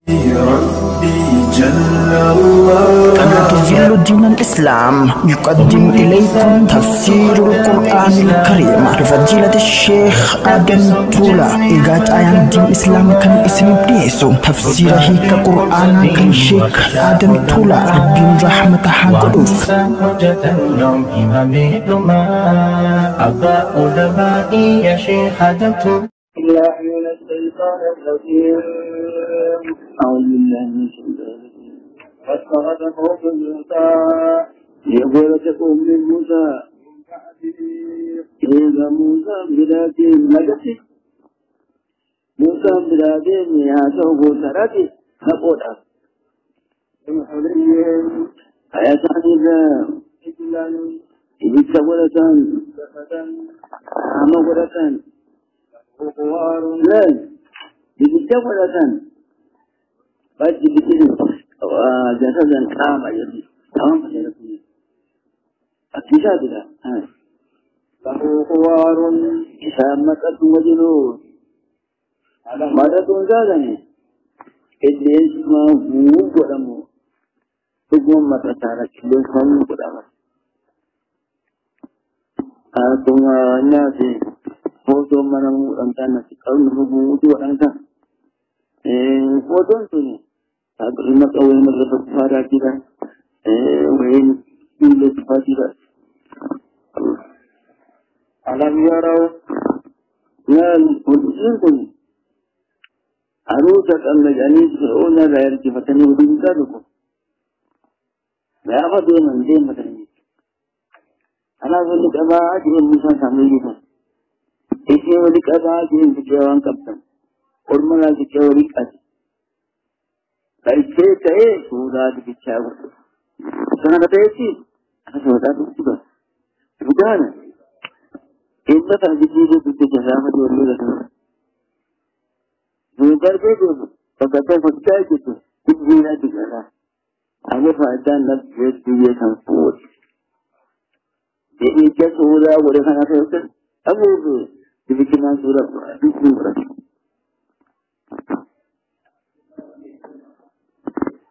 ربي جل الله. قناة ظل دين الإسلام يقدم إليكم تفسير القرآن الكريم لفضيلة الشيخ آدم تولا. إيجاد آيات دين الإسلام كان اسم بنيسو تفسيره كقرآن كان شيخ آدم تولا ربي رحمة حقوف. حجة اليوم إمام الأمة أبا علمائي يا شيخ آدم تولا. الله من الشيطان الرجيم. أعوذ بالله من الشيطان الرجيم. فاتخذه موسى يقول تكون من موسى إذا موسى بلادي ملكي موسى بلادي مياته سراتي نقودا من حليهم حياتان إذا إذا سولتان أمغرتان لا بجوله قد بكل جسدا قام يدي قام يدي الكتاب له خوار شامة وجنود مرة زادني اللي اسمه هو قدمه ثم متسارك لهم قدمه ثم الناس foto mana waɗanta na su ƙarni rubutu waɗanta foton su ne a ƙarni matsawai mazafa su fara gida wayin ilo su fati da alam yarau na hujjin su ne a rusa ƙangajani su ona da yarki fatani wurin ta da ku da ya faɗo nan zai matani ana zai duka ba a cikin nisan samun yi इसलिए वो लिखा था कि विजयवान कप्तान और मना की केवल काजी कैसे कहे पूरा दिखा वो सुना बताए थी ऐसा होता तो उसकी बात बुझा ना एक बात आज की जो कुछ जगह में जो लोग रहते हैं जो करके जो पता होता है कि तो इस जीना दिखाना आगे फायदा न भेज दिए संपूर्ण ये क्या सोचा वो देखना था उसे अब वो dibikinan surat itu berarti.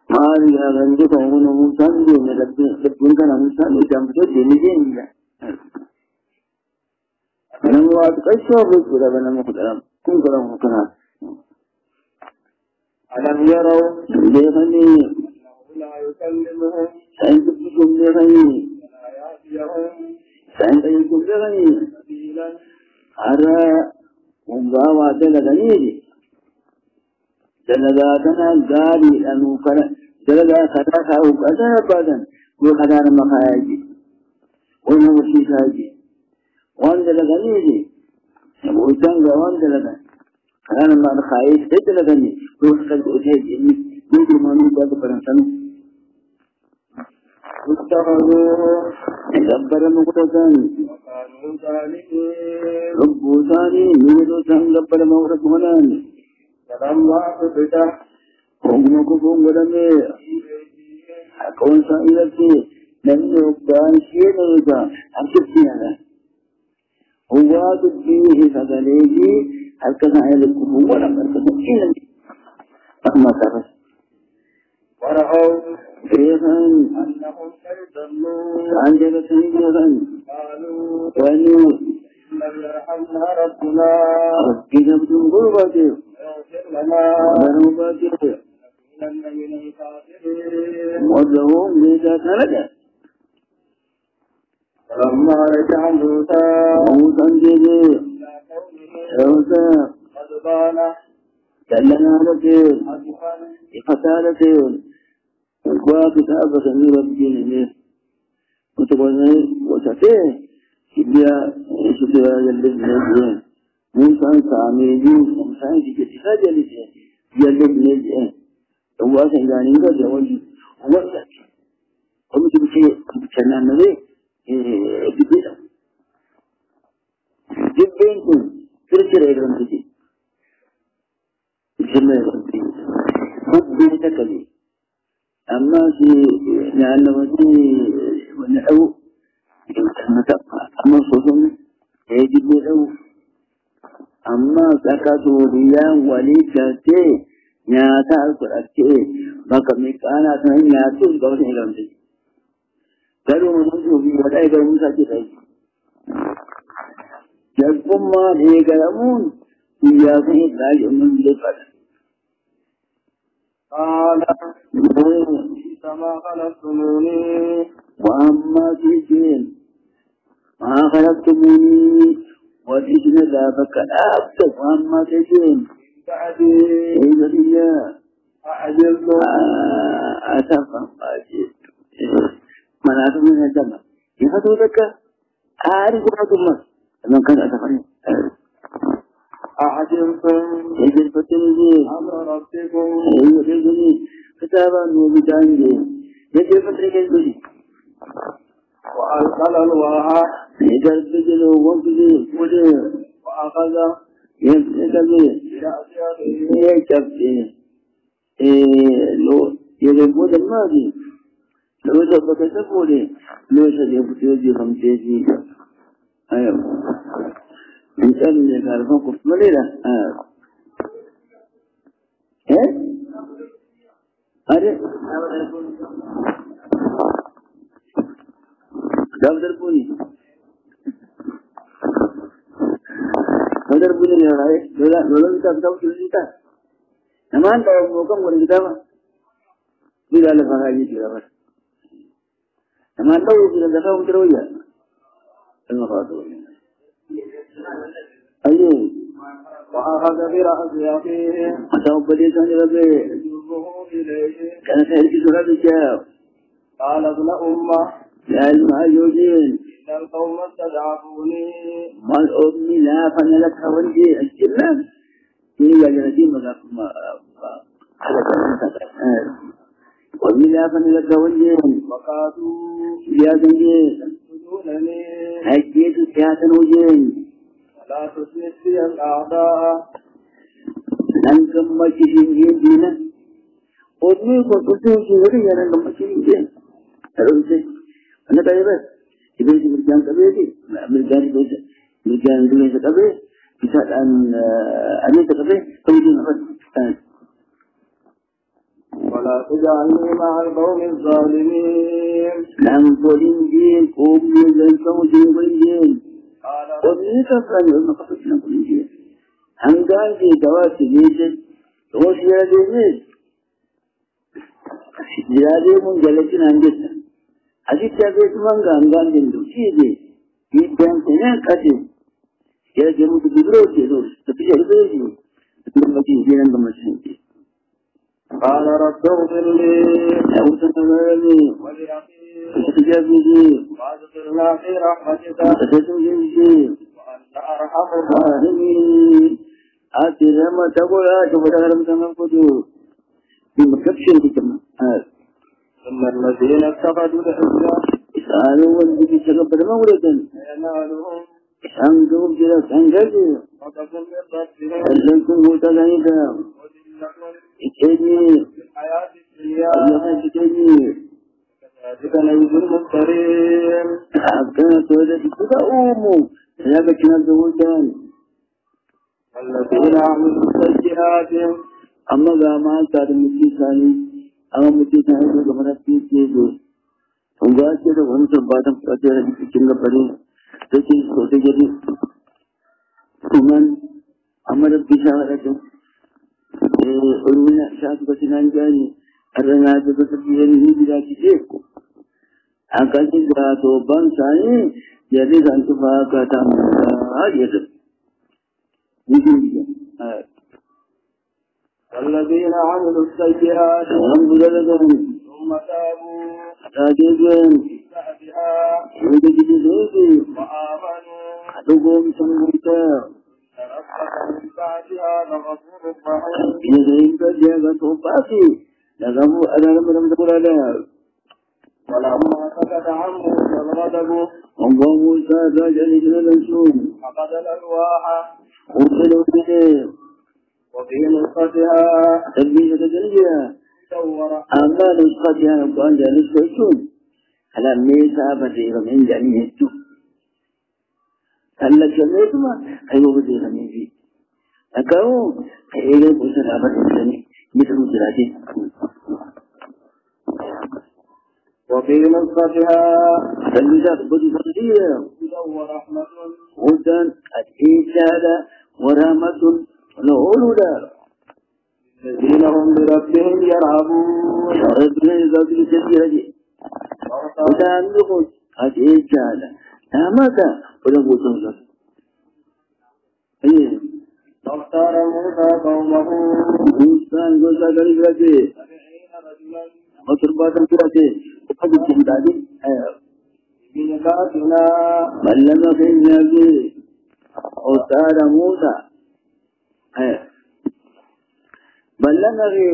Mari akan kita menunggu sambil melakukan amusan jam tu jadi ni. Namun waktu kaisyah bersuara nama Quran, Quran Quran. Alam yarau lehani, sains itu lehani, sains itu lehani. أرى ومضاوى دلغنيدي دلغاتنا قالي أنه دلغا خطاها وقدر بعدا وخدار مخايجي ونوشي ساجي وان دلغنيدي وتنغى وان دلغا خدار مخايج دلغني وخدار أتاجي يجي مانو بعد برنسانو اتخذوا دبر مقتدان رب ثاني يريد أن دبر مقتدان فلما فتح قومكم ولمي أكون سائلتي لم يقبان شيء نوزا أكتبتي هذا هو تبيه فذلك هل كان يلقه ولم يرتبه إلا أما ترس ورأوا كيفاً أنهم سيضلون عن جبة جبا قالوا وأنه من يرحمنا ربنا ربنا بدون غربته يغفر لنا ذنوبته لنكونن من الخاسرين وادعوهم لذات لك فلما رجع موسى جدي موسى غضبان كلنا لك فتالته وكتابة من ربنا وتقولنا وتفيه كبيا شتى يلبني موسى سامي موسى كتير جالسة يلبني هو سنجاني كذا هو ذاك هم تبكي كنا نبي بدينا جبينكم كرشة رجلنا كذي جمعة كذي خد بيتك كذي أما في لأنه في ونحو أما صوتهم يجب له أما زكاة ريان وليكته nyata alqur'ani baka mikana tan nyatu gawon ilmu garu mun ju bi wadai ga mun sake dai kuma ne ga mun ya sai dai mun da fada qala kama khalaqtumuni wa amma tijin ma khalaqtumuni wa tijin la bakada wa amma tijin ba'di ya a'jaltu atafa aji mana tu mun jama ya to daka ari ko to mas nan kan atafa ni a'jaltum yajil patini amra rabbikum yajil kitaba nu bidange yajil patini ke duli wa alqala alwaha yajil bijil wajil wode wa akhadha yajil ye chapte lo yele bode madi lo to bakata bode lo se de bute हम तेजी ayo इंसान ने घर को कुछ मिलेगा अरे दबदरपुनी नहीं रहा है लोला भी तब चलता नमान तो मौका बोल दिया था बिला लगा जी दिया बस नमान तो वो बिला लगा उधर हो गया अल्लाह बात हो गई अये وأخذ برأس أخيه أتوا بدي كان يبغى يجره إليه كان خير في سورة الجاو قال ابن أمة يا المعجوزين إن القوم استضعفوني ما الأمي لا فنلك هونجي الجلال ini belajar ma ada kan والملا فنلقوني وقالوا يا زنجي يسجدونني هجيت سياسة وجين ولا تسند بي الأعداء أنكم مكشين دينا ودني كنتم شهري أنا مكشين دين أرونسي أنا كذا إذا مرجان كبيري مرجان كذا مرجان كذا كبير bisa أنا كبير تمشي نفس ولا تجعلني مع القوم الظالمين نعم قولين دين قوم يزنكم جنبين قال قولين كفران يوم قفتنا قولين دين هنگان دي دواسي ليسي دوش يرادي ميز يرادي من جلسين هنگسا حديث جاكيت مانگا هنگان دين دوشي دي يدان سنة كاتي يرادي متبدروتي دوش تبجي هدوشي تبجي دينان دمشين دي قال رب اغفر لي أوتنغرني ولأخي وتجابني وأدخلنا في رحمتك وتتجنجي وأنت أرحم الراحمين آمين آتنا ما تقول آتنا كما قدوا بمكبشن كما ثم الذين اتخذوا العزة اسألوا والذي تقبل مولدا ينالهم اسألوا جلس أنجزي غضب من ربهم أجلكم متغيدا وذلة إكيني في الحياة الدنيا أبيضا إكيني كذلك نجزي المفترين أبكنا سودة تدعوموا سيابكنا الزوجان الذين عملوا السيئات أما غاما كان متيساني أما متيساني جو غمرت كيجو उगाचे तो वन सब बातों करते हैं किंग परे लेकिन सोते जरी तुमन हमारे पीछा रहते उन्होंने शायद बचना जाने अरना तो सब ये नहीं दिला किसी को आकाश की तो बन साए यदि संतुफा का था आज ये सब الذين عملوا السيئات हम बुझा लगे ثم تابوا आगे गए بعدها ये किसी दोगे وآمنوا तो गोम संगीता ربك من بعدها لغفور رحيم ये इनका जगह तो पासी लगा वो अरम रम बोला ولما سكت عنه الغضب الله موسى راجل للرسول أخذ الألواح وصلوا به وفي نسختها تلبية تلبية صور أما نسختها نقول جالس كيسون على ميسا بسيغ من جانيته هل سميتما أيوه بسيغ من فيه أكاو كأيغي بسيغ بسيغ مثل مثلاته. وفي نسختها فالمثال بدي فضيلة هدى ورحمة هدى الإيجاد ورحمة الأولى الذين هم بربهم يرهبون. ربنا يقول كثيرا هدى عندهم الإيجاد رحمة ولو واختار موسى قومه موسى قلت قريبا 70 رجلا وتربات الكرة وقد الجمداد بميقاتنا بلغ في النبي واختار موسى بلغ في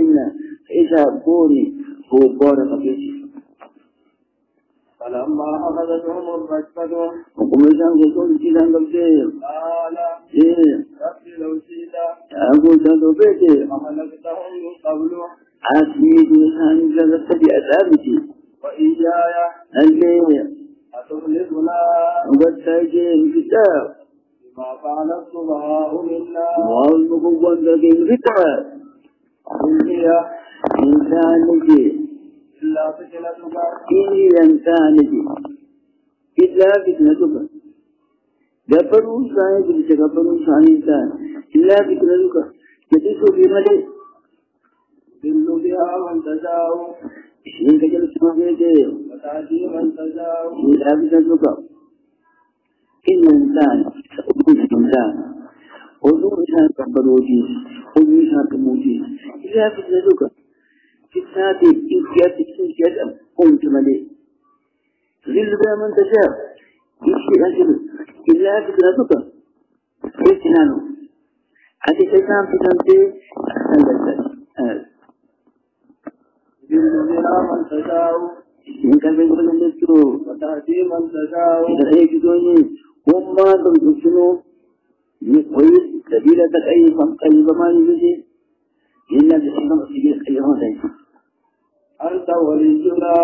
إذا بوني هو بورك فيه فلما أخذتهم الرجفة وقمشان قلتون كيسان قلتين قال رب لو شئت أقول تنتو بيتي أهلكتهم من قبل عاسميد نسان جلستي أسابتي وإياي اللي أتهلكنا وقد تاجين كتاب بما فعل السفهاء منا والمقوان لكن كتاب إن هي إنسانك إلا فتنتك إني إنسانك إلا فتنتك دبروا صاحب لتكبروا صاحب إنسان إلا فتنتك يتسو في ملئ تضل بها من تشاء إنك جلسوا فيه وتهدي من تشاء إلا فتنتك إن إنسان سأقول إنسان وذو إنسان كبروا فيه وذو إنسان كبروا فيه إلا فتنتك فتنات إنكيات قمت ملئ تذل بها من تشاء يشي أجل إلا فتنتك فتنانه حتى شيطان فتنته أحسن لذلك تضل بها من تشاء إن كان يقول النسو وتهدي من تشاء إذا هيك دوني وما تنسنو يقوي سبيلة أي فمقل بما يجي إلا بسيطة سبيل أيها ذلك أنت ولينا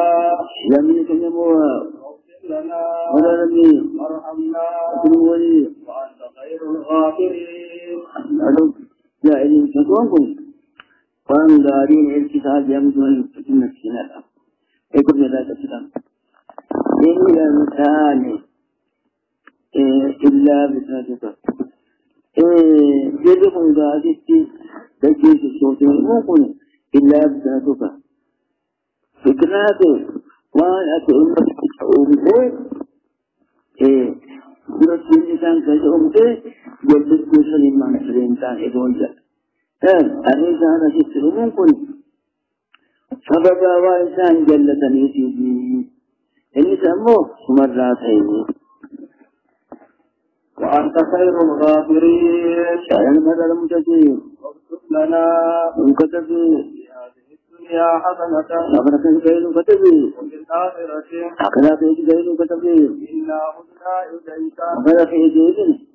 لم يكن يموها واغفر لنا ولا نبي وارحمنا أدنوني وأنت خير الغافرين. أدوك جائلين كتوانكم وأن دارين الكتاب يمدون فتنة السنة يقول ذلك السلام إلا مثال إلا بسنتك جدكم ذاتي تجيس الصوت الموقن إلا بسنتك فكرته وأن أتأمك أمته يرسل الإنسان كيف أمته يبدأ كل ما نسل الإنسان إذن جاء الإنسان جسر ممكن فبقى وإنسان جلة يتيجي الإنسان موه مراتين وأنت خير الغافرين. شايا المدى المتجيب واكتب لنا وكتبي في هذه الدنيا حسنة أبرك الكيل كتبي وفي الآخرة أكلا في الكيل كتبي إنا هدنا إليك أكلا في الكيل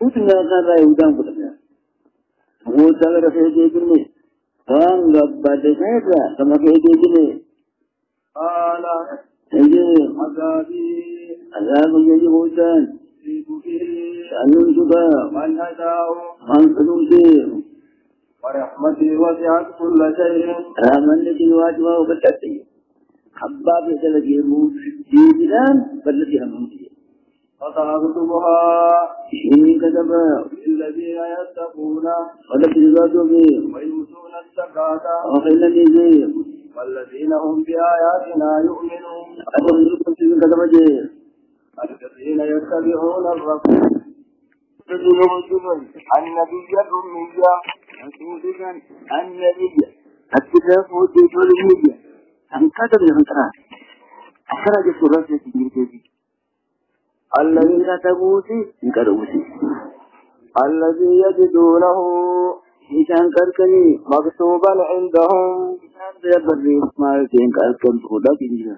كتنا كان يودان كتبي وتغير في الكيل وان قبض سيسا كما في الكيل قال يجي عذابي عذاب يجي بوتان أصيب به شأنون سبا من أشاء من سلوكي ورحمتي وسعت كل شيء رحمن لكي واجبه وبتأتي حباب يتلقيه في بلان بلتي رحمتي فسأكتبها إني كتبا للذين يتقون ولكي ذاته فيه ويؤتون الزكاة وخيلا نزيه والذين هم بآياتنا يؤمنون. أدم لكم في كتبا جيه الذين يتبعون الرسول النبي الأمية رسولنا النبي الكتاب وديته الأمية أن كتب لهم ترى أخرج سورة التجريد الذين تبوسي انكروسي الذي يجدونه إنسان كركني مكتوبا عندهم إنسان بيبري ما يمكن كركن خدا كذي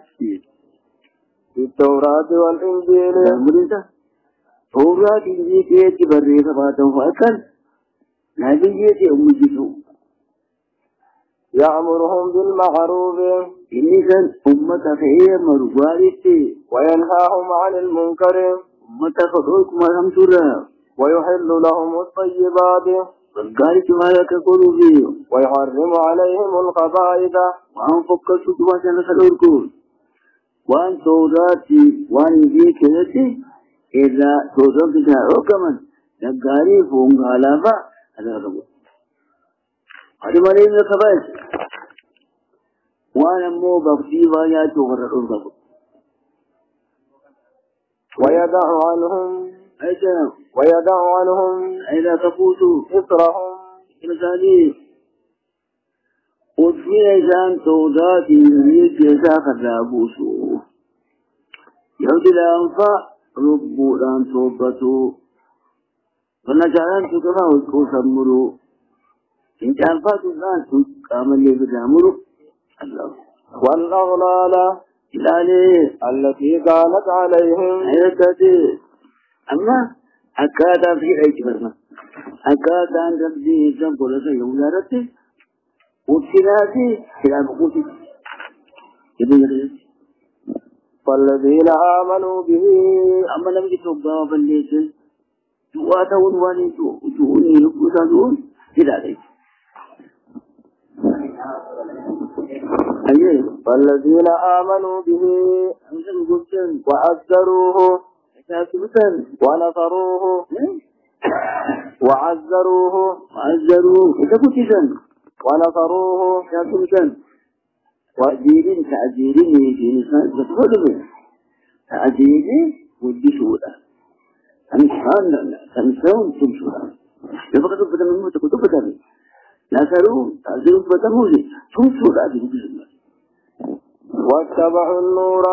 في التوراة والإنجيل. مريضة توراة إنجيل كي بري سباتهم فأكل نبي يجي أمجيسو يأمرهم بالمعروف إنسان أمة خير مرغوالتي وينهاهم عن المنكر أمة خلوك ما هم سورة ويحل لهم الطيبات قال جمالك كقولوا فيه ويحرم عليهم الخبائث وأن فكرت تواجه سلوركم وأن صوراتي وأن يجي كذتي إذا صورتك كمان نقاري فون غالبا هذا ربو حرم عليهم الخبائث وأنا مو بغتي ويا تغرر الربو ويدع عنهم إذا تفوتوا إصرهم إنساني وفي إنسان صوراتي يريد يساق الرابوسو يهدي الأنفاء ربو الآن صوبته فنجعلان تكفى وسمروا إن كان فاتوا الآن كامل لي بجامروا الله والأغلال التي كانت عليهم أما أكاد في أي كلمة أكاد أن ربي جنب لك يولارته وابتلاتي إلى بقوتي فالذين آمنوا به أما لم يتوقع فالليس تواتون واني تؤني لكوسادون إلى ذلك فالذين آمنوا به وعزروه ونصروه ونصروه وأجيرين تعجيرين في نسان تفضل تعجيرين ودي شولا تمسون تمشولا يبقى تبدا من موتك وتبدا لا سروا تعجيرون فتموزي تمشولا في نسان واتبعوا النور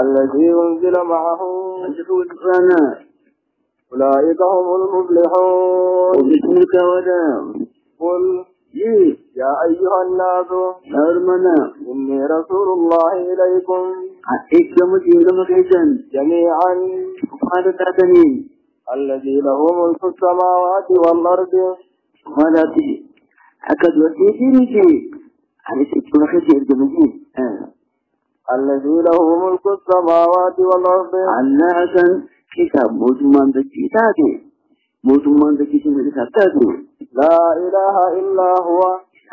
الذي أنزل معه أولئك هم المفلحون وباسمك ودام قل يا أيها الناس إني رسول الله إليكم جميعا الذي له ملك السماوات والأرض ولا تجي أكد وسيتي على سيكون خشي الجمجين الذي له ملك السماوات والأرض الناسا كتاب موتمان بكتاتي لا إله إلا هو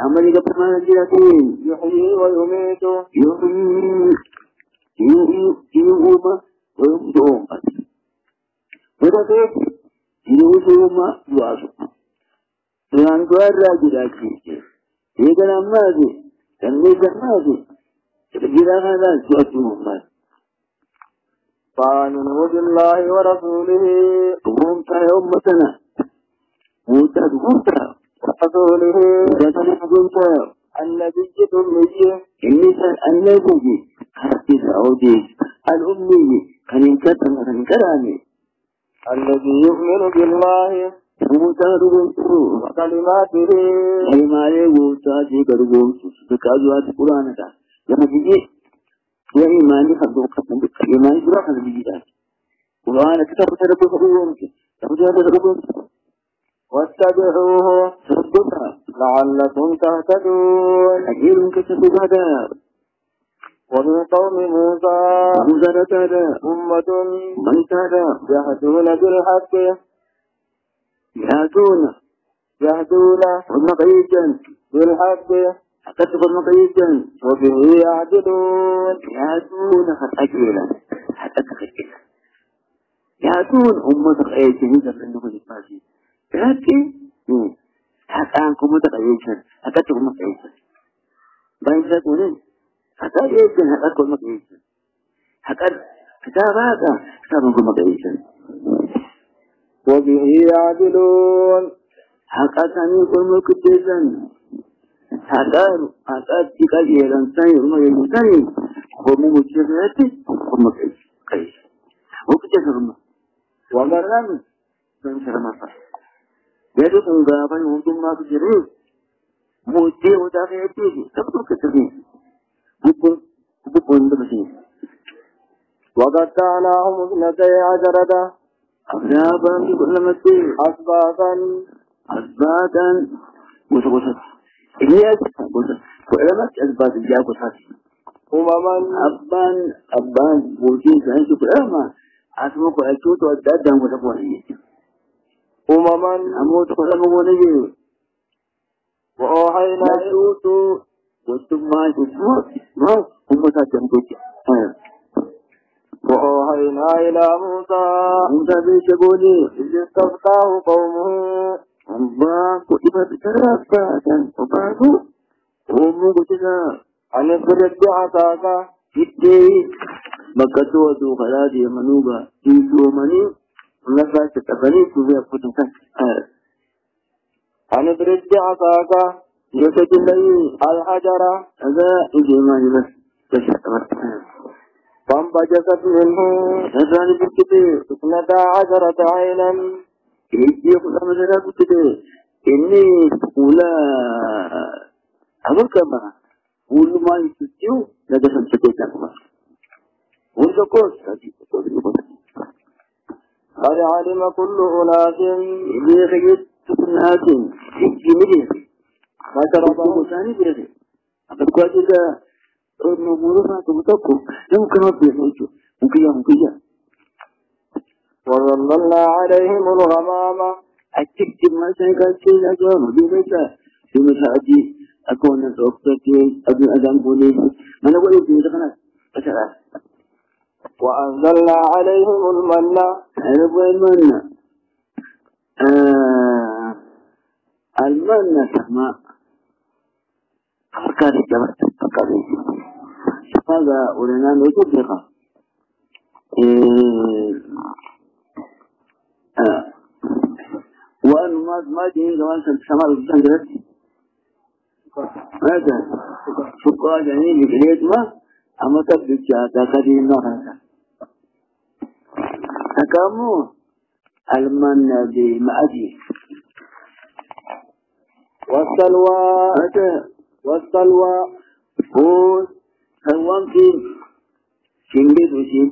أمريكا بما نجلتين يحيي ويميت يوما ويمدوما فتاتي يوما يواسوما تنانتوار راجلاتي يقول أمازي تنميز أمازي تبجل هذا سواتهم فآمنوا بالله ورسوله ومتا يومتنا موتا ورسوله النبي الأمي النساء النبي حرقز عودي الأمي كان كرامي الذي يؤمن بالله موتا وكلماته كلماته موتا كرغوم سكازوات القرآن لما تجي وإيماني خذوا قسم بالإيمان براحة بالجدال قرآن كتاب تربوه واتبعوه لعلكم تهتدون أجير كتب هذا ومن قوم موسى أمة من تادا يهدون بالحق يهدون والمقيدا بالحق أكتب المقيدا وبه يعدلون يهدون حتى تخيلا يهدون أمة أيضا من النبي الفاسي لكن حتى أنكم متقيدا أكتب المقيدا بين ذاتونين حتى أيضا أكتب المقيدا حتى كتاب هذا كتاب المقيدا وبه يعدلون حتى تنيكم المقيدا حتى تكال يلانسان يرمى يلانسان ومو مجرد ومو كيس وكتب رمى ومرام سنسر مصر يدو تنغابا يوضم ما تجرد موتي ودافع يتيجي تبقى كتبين بكون دمسين وقطعناهم 12 أبنابا بكل مسير أسباطا وسوسط إلياس وعلمات أسباط الجاء وساسي أبان بوتين سنسو كلما أسمك أشوت وأدادهم وتقوانيه أمما أموت خلق ونجي وأوحينا نسوت وثم ما هم تجمعك وأوحينا إلى موسى موسى بيشبوني إذ استفتاه قومه الله كتب بترافة وبعده هم كتنا أن اضرب بعصاك جدي مكتوى دو خلادي منوبة إنسو مني نفاس تفني سوزي أفتنك أن اضرب بعصاك يوسف لي الحجر هذا إجمالي بس تشعر فانبجست منه هذا بكتير 12 عينا إيدي يقول مثلا بكتير إني أولا أقول كما أول ما يستطيعوا لدى خمسة كما أول كوس قد علم كل أناس إذا خجلت ناس يجي ما شربهم ثاني بيري أقول كذا نقولنا تبتكو يمكن أن يفعلوا ممكن وظللنا عليهم الغمام أكتب ما سيكون شيء أجمل بمثل أجي أكون أوكتي أبن أدم بوليس من أقول لك مثلا أشعر وأنزلنا عليهم المن أنا المنة المنة سماء فكاري جبت فكاري هذا ولنا نتبقى وأن ما جينا كمان سماء الجنة هذا شكرا جميل بكريت ما أما تبدأ تكادين نهارا تكامو المنة بمأجي والسلوى هو سوام في شنبي دوشي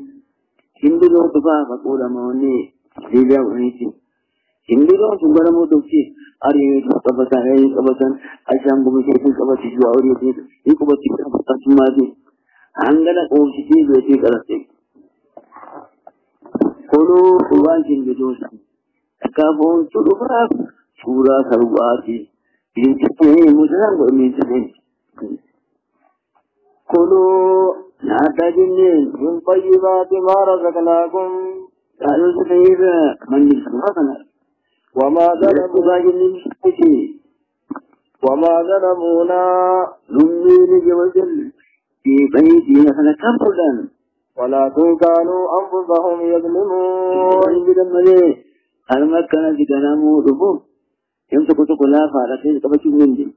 شنبي دو تفا فقولا موني ليلا ونيتي شنبي دو سنبرا مو دوشي أريد كبتا أشام بمشيكي كبتا جواري تيت يكبتا كبتا سمادي عندنا قوشتي بيتي كرتي كلوا قوان شنبي دوشا أكابون تلوفا سورا سرواتي ينتهي مسلم ومنتهي كلوا نعتقدين من طيبات ما رزقناكم قالوا سيدا من يسمعنا وما ظلمونا نمين جوزل في بيتنا فنكبرنا ولكن كانوا أنفسهم يظلمون وإن لما المكان ذكنا مودبو يمسك كلها فارسين كبش من دي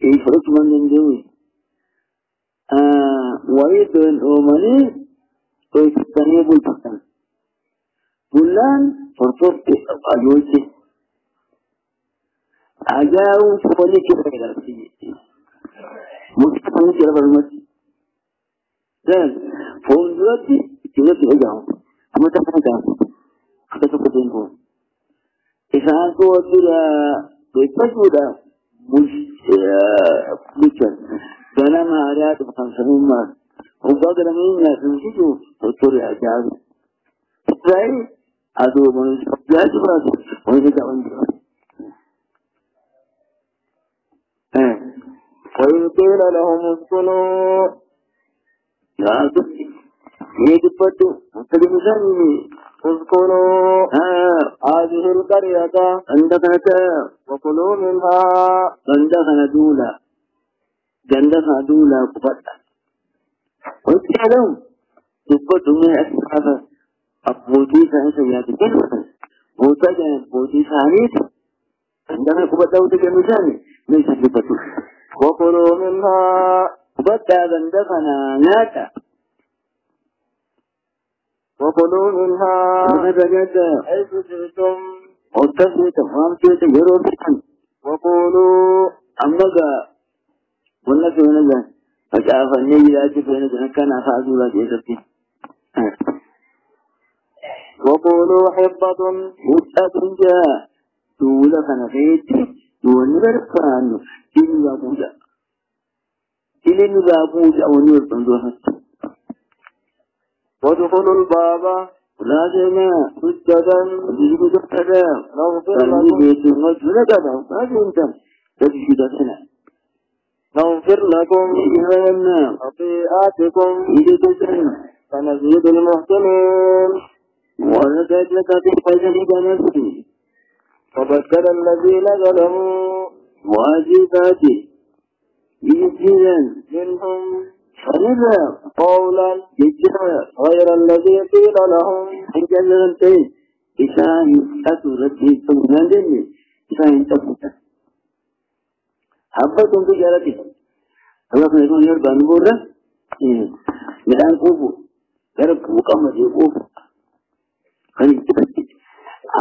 يفرط من دي ويدن أمني ويستنيب الفتن فلان فرصوت أجوزي أجاو سفلي كده كده مستقبل كده بالمسي dan fondurati tidak terjauh amat terjauh kita seperti itu isan ko sudah sudah bukan dalam hari itu bukan semua ubah dalam ini itu betul aja saya ada manusia biasa berada manusia kawan dia وقيل لهم اسكنوا يجبتو تلمساني اذكروا هذه القرية عندك وكلوا منها عندك دولا كفتا وتعلم تبتو من أسفاف أبوتي سياتي كلمة وتجن بوتي سانيت عندك كفتا وتلمساني ليس تبتو وكلوا منها كفتا عندنا ناتا وكلوا منها حيث شئتم وتسوي تفهم كيف يروحون وقولوا أمك والناس هنا فجأة فنيجي لاجي فينا كان أفعل لا جيستي وقولوا حبة متأت جاء دولا خنفيتي ونور فانو تلي بابوجا ونور فانو وادخلوا الباب لازم حجة يجب تبتدى فالذي بيت المجهولة كذا هذا انت تجد سنة نغفر لكم إذا خطيئاتكم إذا تسنة فنزيد المحسنين. ولقد لك في فجرك نفسي فبدل الذين ظلموا واجبات بجدا منهم فنذا قولا جدا غير الذي قيل لهم إن جلنتين إسان أسرت سمنا جنة إسان تفتا حبتم بجارتك الله فنكون يربان بورا مدان قوفو يرب مقامة يقوفو خليك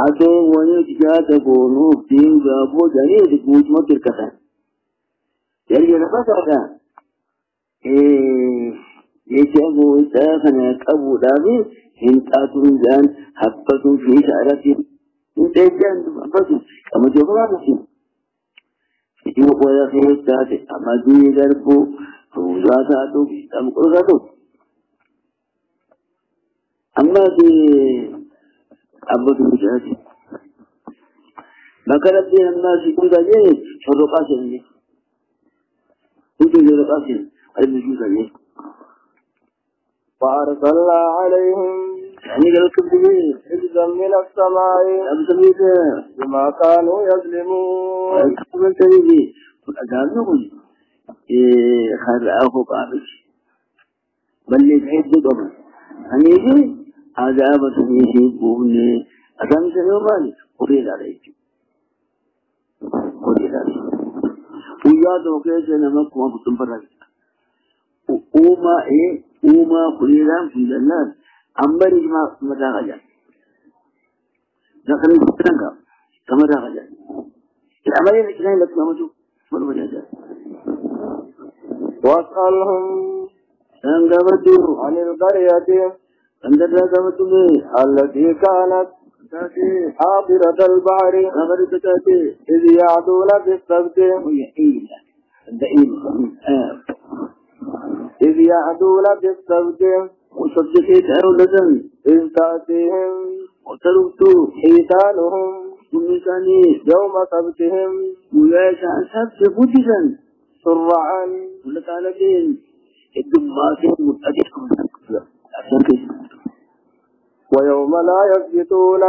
आगे वही क्या तकोनो तीन गाबो जाने दिखूच मत करता है यार ये ना पता ये क्या वो इतना खाने का वो डाली हिंसा तुम जान हफ्ता तुम फीस आ रही तुम देखते हैं बस हम जो करा नहीं ये वो कोई ऐसे चाहते हमारी इधर को रोज़ा था तो हमको रोज़ा तो अम्मा की अब तो मुझे है मगर अब ये हमने सीखा है ये छोटो का से नहीं कुछ छोटो का से अरे मुझे चाहिए فأرسلنا عليهم يعني قال كم رجزا من السماء अब समझे थे بما كانوا يظلمون. कौन तरीके अजान में कोई ये हर आँखों का आमिष बल्ले भेज दो तो अनेके आजाब अनेके बोलने अजान से नहीं होगा पूरे डाले पूरे डाले पूजा तो कैसे नमक वहाँ तुम पर रख ऊमा खुलेराम खुलेना अंबर इजमा मजा आ जाए जखनी कितना का समझ आ जाए हमारे लिखने लगता मुझे बोल बजा जाए واسألهم संगवतु عن القرية अंदर संगवतु में التي كانت حاضرة البحر खबर बताते إذ يعدون في السبت إذ يعدون في السبت وصدق से ठहरो लगन إذ تأتيهم وتركتو حيتانهم सुनिसानी يوم سبتهم मुलायसा सब से बुद्धिसन شرعا Allah Taala के एकदम बात है मुत्तकिद को असर के ويوم لا يثبتون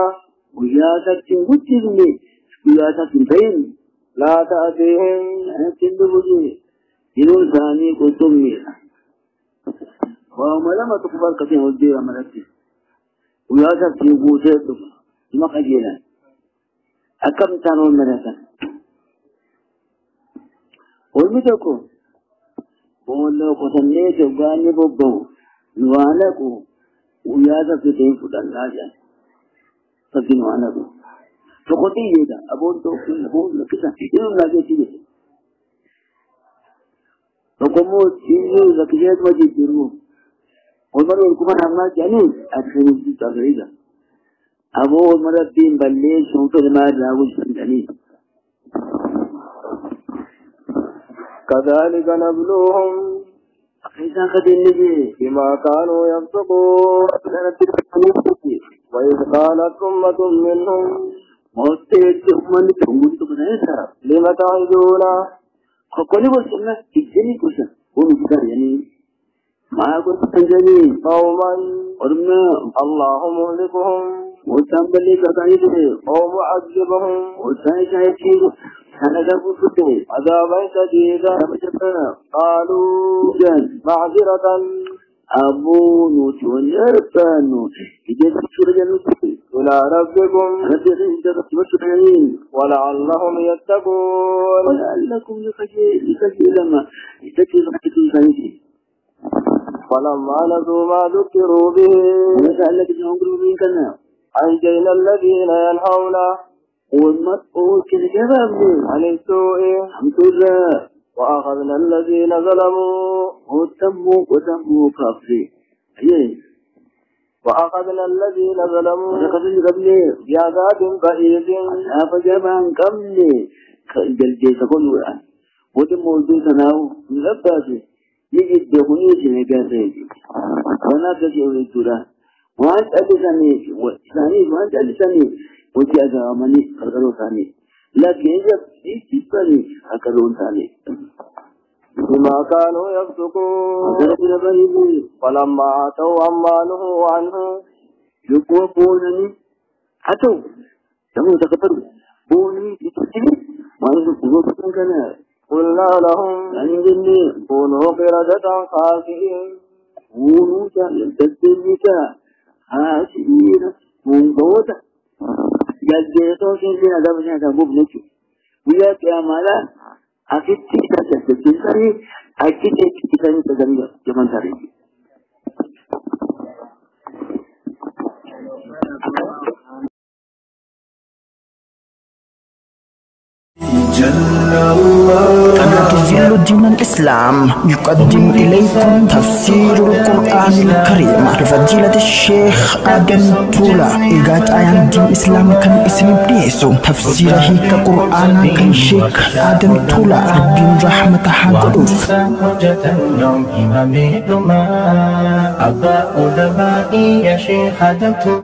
ويا سكين बुद्धिस में वया सकिन لا تأتيهم किंतु मुझे इन्हों जाने को तुम मेरा وما تقبل كثير ودي عملتي ويا سكين بوجه तुम ما خجينا أكم تانون مرتا والمتكو बोलो कुसन्ने चुगाने को बहु नुआना को उयादा के तें फुटना जाए सभी नुआना को तो कोती ये था अब वो किसा ये लगे चीज़ तो como चीज़ लकीयत मजीद जरूर और मरे उनको मन हमना जाने अच्छे नहीं चल रही था अब वो मरे तीन बल्ले सोते हमारे लागू संजनी كذلك نبلوهم ऐसा कदम लीजिए بما كانوا يفسقون. وإذ قالت أمة منهم मौत के उम्मत में तुम तो बनाए था لم تعظون कोने बोल सुनना कितनी कुछ वो निकाल यानी माया को संजनी قوما और मैं الله مهلكهم वो संबली करता ही थे أو معذبهم वो चाहे चीज खाना का कुछ थे عذابا شديدا. قالوا जन معذرة अबू नूचुन यरतानु इधर सूरज नुची إلى ربكم रब्बे इधर सूरज ولعلهم يتقون. ولعلكم يخشي لما يتكي فكتي سايتي فلما نسوا ما ذكروا به وسألك جنغرو من كنا أنجينا الذين ينهون والمت كذا جواب عن السوء الحمد لله وأخذنا الذين ظلموا وتموا كافرين ايه وأخذنا الذين ظلموا ولقد قبل بعذاب بئيس فجمعا قبل جلجي تقول الآن وتموجود تناو ملباسي يجد بخنية نقاسي وانا كثير الدولة وانت ألساني وانت ألساني وجاء أماني أكلوا ثاني لكن إذا تيجي أكلوا ثاني بما كانوا يفسقون فلما أتوا عما نهوا عنه يقوفونني أتوا كما تكبروا بوني لتسلموا ما يقولون كنا قلنا لهم كونوا قردة خاسئين كونوا تستمتا خاسئين منقوتا جلدتوا كنزين هذا بشأن تبوب نكي ويا كامالا أكيد تستمتني أكيد تستمتني كمان تاريخي قناة ظل دين الإسلام يقدم إليكم تفسير القرآن الكريم لفضيلة الشيخ آدم تولا إيجاد آيان دين الإسلام كان اسم بليسو تفسيره كقرآن كان شيخ آدم تولا الدين رحمة حقوف حجة اليوم إمام أبا أدبائي يا شيخ آدم